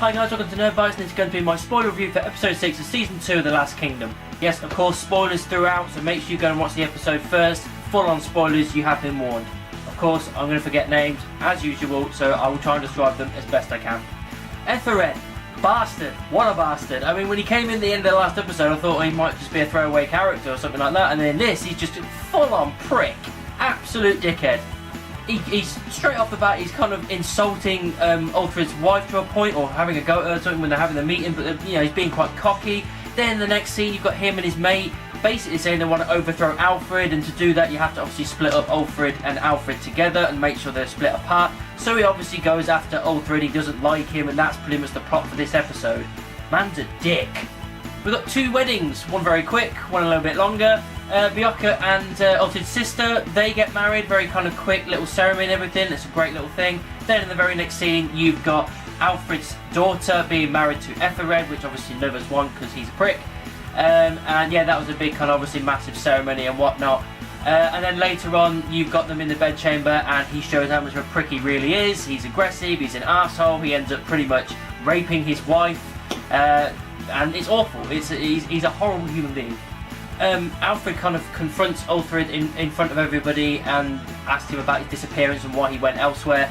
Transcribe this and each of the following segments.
Hi guys, welcome to Nerd Bites, and it's going to be my spoiler review for episode 6 of season 2 of The Last Kingdom. Yes, of course, spoilers throughout, so make sure you go and watch the episode first. Full on spoilers, you have been warned. Of course, I'm going to forget names, as usual, so I will try and describe them as best I can. Ethelred, bastard, what a bastard. I mean, when he came in the end of the last episode, I thought he might just be a throwaway character or something like that, and then this, he's just a full on prick. Absolute dickhead. He's straight off the bat, he's kind of insulting Uhtred's wife to a point, or having a go at her or something when they're having the meeting, but you know, he's being quite cocky. Then the next scene, you've got him and his mate basically saying they want to overthrow Alfred, and to do that you have to obviously split up Uhtred and Alfred together and make sure they're split apart. So he obviously goes after Uhtred, he doesn't like him, and that's pretty much the plot for this episode. Man's a dick. We've got two weddings, one very quick, one a little bit longer. Bjorka and Uhtred's sister, they get married, very kind of quick little ceremony and everything, it's a great little thing. Then in the very next scene, you've got Alfred's daughter being married to Ethelred, which obviously none of us want because he's a prick. And yeah, that was a big kind of obviously massive ceremony and whatnot. And then later on, you've got them in the bedchamber, and he shows how much of a prick he really is. He's aggressive, he's an arsehole, he ends up pretty much raping his wife, and it's awful. He's a horrible human being. Alfred kind of confronts Uhtred in front of everybody and asks him about his disappearance and why he went elsewhere.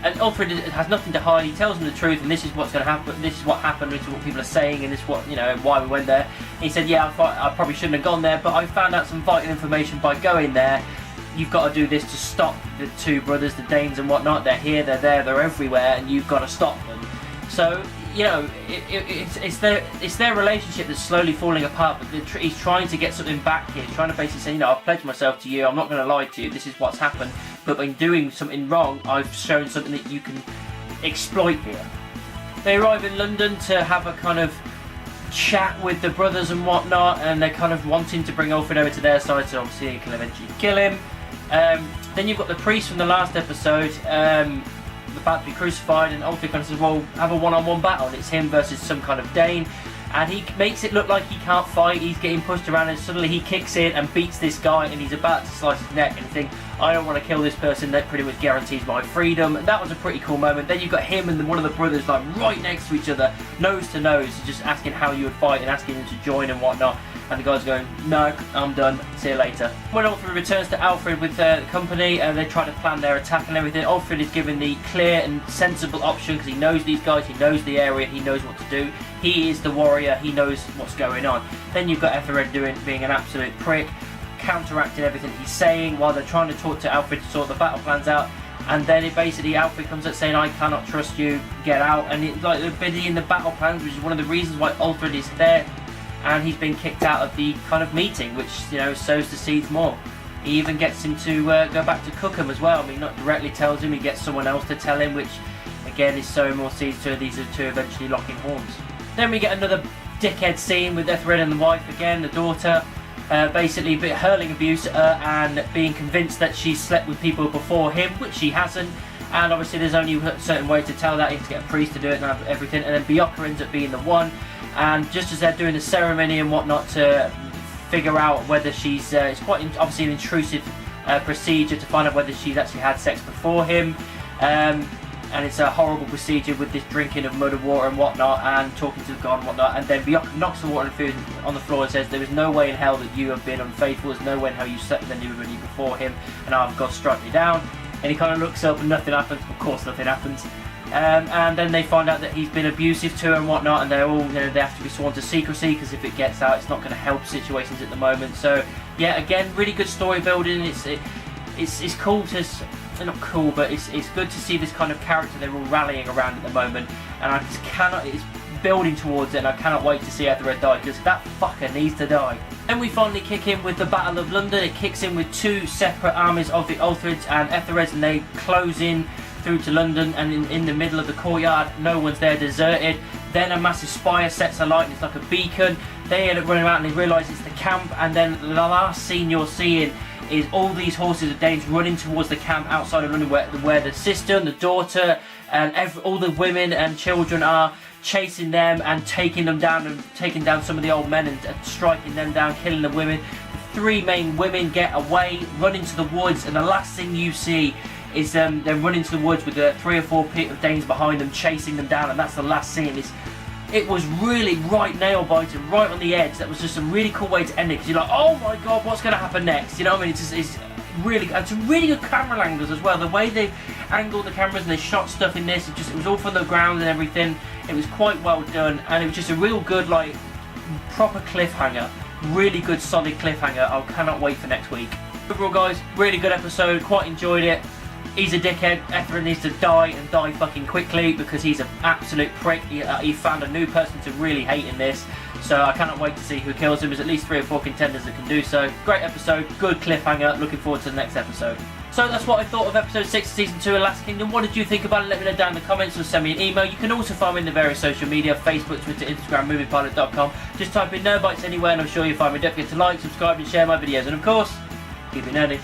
And Uhtred has nothing to hide. He tells him the truth, and this is what's going to happen. This is what happened. This is what people are saying, and this is what, you know, why we went there. He said, "Yeah, I probably shouldn't have gone there, but I found out some vital information by going there. You've got to do this to stop the two brothers, the Danes and whatnot. They're here, they're there, they're everywhere, and you've got to stop them." So, you know, it's their relationship that's slowly falling apart, but he's trying to get something back here. He's trying to basically say, you know, I've pledged myself to you, I'm not going to lie to you, this is what's happened, but by doing something wrong, I've shown something that you can exploit here. They arrive in London to have a kind of chat with the brothers and whatnot, and they're kind of wanting to bring Uhtred over to their side, so obviously they can eventually kill him. Then you've got the priest from the last episode, about to be crucified, and Uhtred kind of says, well, have a one-on-one battle, and it's him versus some kind of Dane, and he makes it look like he can't fight. He's getting pushed around, and suddenly he kicks in and beats this guy, and he's about to slice his neck, and you think, I don't want to kill this person, that pretty much guarantees my freedom. And that was a pretty cool moment. Then you've got him and one of the brothers like right next to each other, nose to nose, just asking how you would fight and asking him to join and whatnot. And the guy's going, no, I'm done, see you later. When Uhtred returns to Alfred with the company, and they try to plan their attack and everything, Uhtred is given the clear and sensible option, because he knows these guys, he knows the area, he knows what to do. He is the warrior, he knows what's going on. Then you've got Ethelred being an absolute prick, counteracting everything he's saying while they're trying to talk to Alfred to sort the battle plans out. And then basically Alfred comes up saying, I cannot trust you, get out. And it's like they're busy in the battle plans, which is one of the reasons why Uhtred is there. And he's been kicked out of the kind of meeting, which, you know, sows the seeds more. He even gets him to go back to Cookham as well. I mean, not directly tells him, he gets someone else to tell him, which again is sowing more seeds to these two eventually locking horns. Then we get another dickhead scene with Ethelred and the wife again, the daughter, basically hurling abuse at her and being convinced that she's slept with people before him, which she hasn't. And obviously there's only a certain way to tell that. You have to get a priest to do it and everything. And then Bjorka ends up being the one. And just as they're doing the ceremony and whatnot to figure out whether she's, it's quite obviously an intrusive procedure to find out whether she's actually had sex before him. And it's a horrible procedure with this drinking of mud and water and whatnot, and talking to God and whatnot. And then Bjorka knocks the water and food on the floor and says, there is no way in hell that you have been unfaithful, there's no way in hell you slept with anybody before him, and now God struck me down. And he kind of looks up and nothing happens. Of course nothing happens. And then they find out that he's been abusive to her and whatnot, and they're all, you know, they have to be sworn to secrecy, because if it gets out, it's not going to help situations at the moment. So yeah, again, really good story building. It's cool to, not cool, but it's good to see this kind of character they're all rallying around at the moment, and I just cannot. It's building towards it, and I cannot wait to see Ethelred die, because that fucker needs to die. And we finally kick in with the Battle of London. It kicks in with two separate armies of the Uhthreds and Ethelreds, and they close in through to London, and in the middle of the courtyard, no one's there, deserted. Then a massive spire sets alight, and it's like a beacon. They end up running around and they realise it's the camp, and then the last scene you're seeing is all these horses of Danes running towards the camp outside of London, where the sister and the daughter and all the women and children are, chasing them and taking them down, and taking down some of the old men and striking them down, killing the women. The three main women get away, run into the woods, and the last thing you see is them running to the woods with 3 or 4 Danes behind them, chasing them down, and that's the last scene. It was really right nail biting, right on the edge. That was just a really cool way to end it, because you're like, oh my god, what's going to happen next? You know what I mean? It's really good camera angles as well. The way they angled the cameras and they shot stuff in this, it was all from the ground and everything. It was quite well done, and it was just a real good, like, proper cliffhanger. Really good, solid cliffhanger. I cannot wait for next week. Overall, guys, really good episode. Quite enjoyed it. He's a dickhead. Etherin needs to die, and die fucking quickly, because he's an absolute prick. He found a new person to really hate in this, so I cannot wait to see who kills him. There's at least 3 or 4 contenders that can do so. Great episode, good cliffhanger. Looking forward to the next episode. So that's what I thought of episode 6 of season 2 of Last Kingdom. What did you think about it? Let me know down in the comments, or send me an email. You can also find me in the various social media: Facebook, Twitter, Instagram, moviepilot.com. Just type in No Bites anywhere, and I'm sure you'll find me. Don't forget to like, subscribe, and share my videos, and of course, keep it nerdy.